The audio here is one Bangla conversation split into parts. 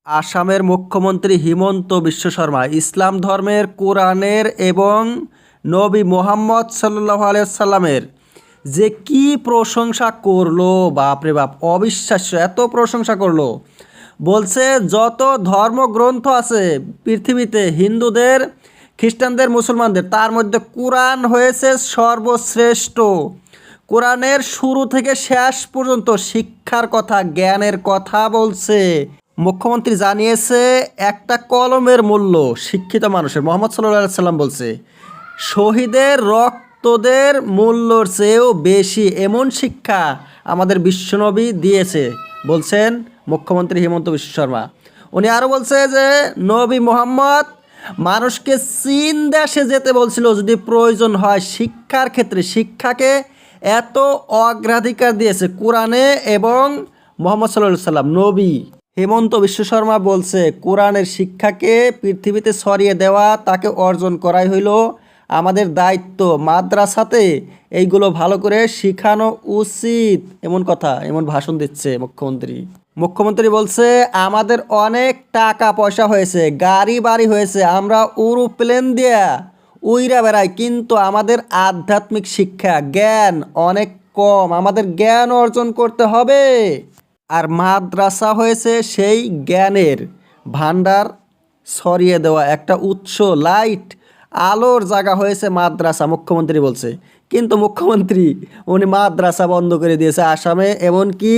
আসামের মুখ্যমন্ত্রী হিমন্ত বিশ্ব শর্মা ইসলাম ধর্মের কোরআনের এবং নবী মুহাম্মদ সাল্লাল্লাহু আলাইহি সাল্লামের যে কি প্রশংসা করলো, বাপরে বাপ, অবিশ্বাস্য এত প্রশংসা করলো। বলছে যত ধর্মগ্রন্থ আছে পৃথিবীতে, হিন্দুদের, খ্রিস্টানদের, মুসলমানদের, তার মধ্যে কোরআন হয়েছে সর্বশ্রেষ্ঠ। কোরআনের শুরু থেকে শেষ পর্যন্ত শিক্ষার কথা, জ্ঞানের কথা বলছে। মুখ্যমন্ত্রী জানিয়েছে একটা কলমের মূল্য শিক্ষিত মানুষের, মোহাম্মদ সাল্লাল্লাহু আলাইহি সাল্লাম বলছে, শহীদের রক্তদের মূল্যর চেয়েও বেশি, এমন শিক্ষা আমাদের বিশ্বনবী দিয়েছে, বলছেন মুখ্যমন্ত্রী হিমন্ত বিশ্ব শর্মা। উনি আরও বলছে যে নবী মুহাম্মদ মানুষকে চীন দেশে যেতে বলছিল যদি প্রয়োজন হয় শিক্ষার ক্ষেত্রে। শিক্ষাকে এত অগ্রাধিকার দিয়েছে কোরআনে এবং মোহাম্মদ সাল্লাল্লাহু আলাইহি সাল্লাম নবী। হিমন্ত বিশ্ব শর্মা বলছে কোরআনের শিক্ষাকে পৃথিবীতে ছড়িয়ে দেওয়া, তাকে অর্জন করাই হইল আমাদের দায়িত্ব। মাদ্রাসাতে এইগুলো ভালো করে শেখানো উচিত, এমন কথা, এমন ভাষণ দিচ্ছে মুখ্যমন্ত্রী বলছে আমাদের অনেক টাকা পয়সা হয়েছে, গাড়ি বাড়ি হয়েছে, আমরা এরোপ্লেন দিয়ে উইরা বেড়াই, কিন্তু আমাদের আধ্যাত্মিক শিক্ষা, জ্ঞান অনেক কম। আমাদের জ্ঞান অর্জন করতে হবে। আর মাদ্রাসা হয়েছে সেই জ্ঞানের ভান্ডার ছড়িয়ে দেওয়া একটা উৎস, লাইট, আলোর জায়গা হয়েছে মাদ্রাসা, মুখ্যমন্ত্রী বলছে। কিন্তু মুখ্যমন্ত্রী উনি মাদ্রাসা বন্ধ করে দিয়েছে আসামে, এমনকি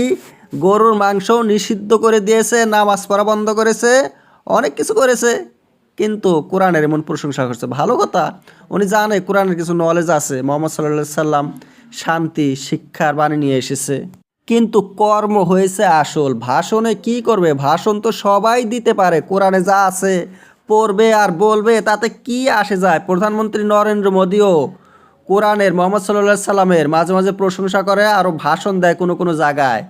গরুর মাংসও নিষিদ্ধ করে দিয়েছে, নামাজ পড়া বন্ধ করেছে, অনেক কিছু করেছে। কিন্তু কোরআনের এমন প্রশংসা করছে, ভালো কথা। উনি জানে কোরআনের কিছু নলেজ আছে, মোহাম্মদ সাল্লাল্লাহু আলাইহি সাল্লাম শান্তি শিক্ষার বাণী নিয়ে এসেছে। কিন্তু কর্ম হয়েছে আসল। ভাষণে কি করবে? ভাষণ তো সবাই দিতে পারে, কোরআনে যা আছে পড়বে আর বলবে, তাতে কি আসে যায়? প্রধানমন্ত্রী নরেন্দ্র মোদিও কোরআনের, মোহাম্মদ সাল্লাল্লাহু আলাইহি সাল্লামের মাঝে মাঝে প্রশংসা করে, আরও ভাষণ দেয় কোনো কোনো জায়গায়।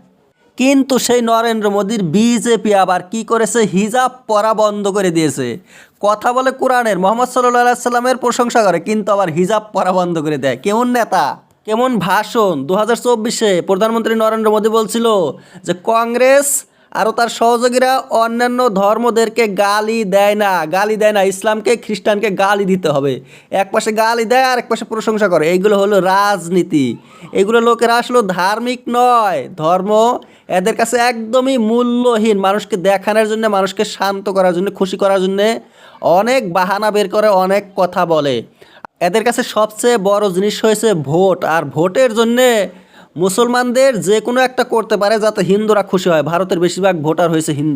কিন্তু সেই নরেন্দ্র মোদির বিজেপি আবার কি করেছে? হিজাব পরা বন্ধ করে দিয়েছে। কথা বলে কোরআনের, মোহাম্মদ সাল্লাল্লাহু আলাইহি সাল্লামের প্রশংসা করে, কিন্তু আবার হিজাব পরা বন্ধ করে দেয়। কেমন নেতা, কেমন ভাষণ! 2024-এ প্রধানমন্ত্রী নরেন্দ্র মোদি বলছিল যে কংগ্রেস আরও তার সহযোগীরা অন্যান্য ধর্মদেরকে গালি দেয় না, ইসলামকে, খ্রিস্টানকে গালি দিতে হবে। এক পাশে গালি দেয় আর এক পাশে প্রশংসা করে, এইগুলো হলো রাজনীতি। এগুলো লোকেরা আসলে ধার্মিক নয়। ধর্ম এদের কাছে একদমই মূল্যহীন। মানুষকে দেখানোর জন্য, মানুষকে শান্ত করার জন্য, খুশি করার জন্য অনেক বাহানা বের করে, অনেক কথা বলে। এদের কাছে সবচেয়ে বড় জিনিস হয়েছে ভোট। আর ভোটের জন্যে মুসলমানদের যে কোনো একটা করতে পারে যাতে হিন্দুরা খুশি হয়। ভারতের বেশিরভাগ ভোটার হয়েছে হিন্দু।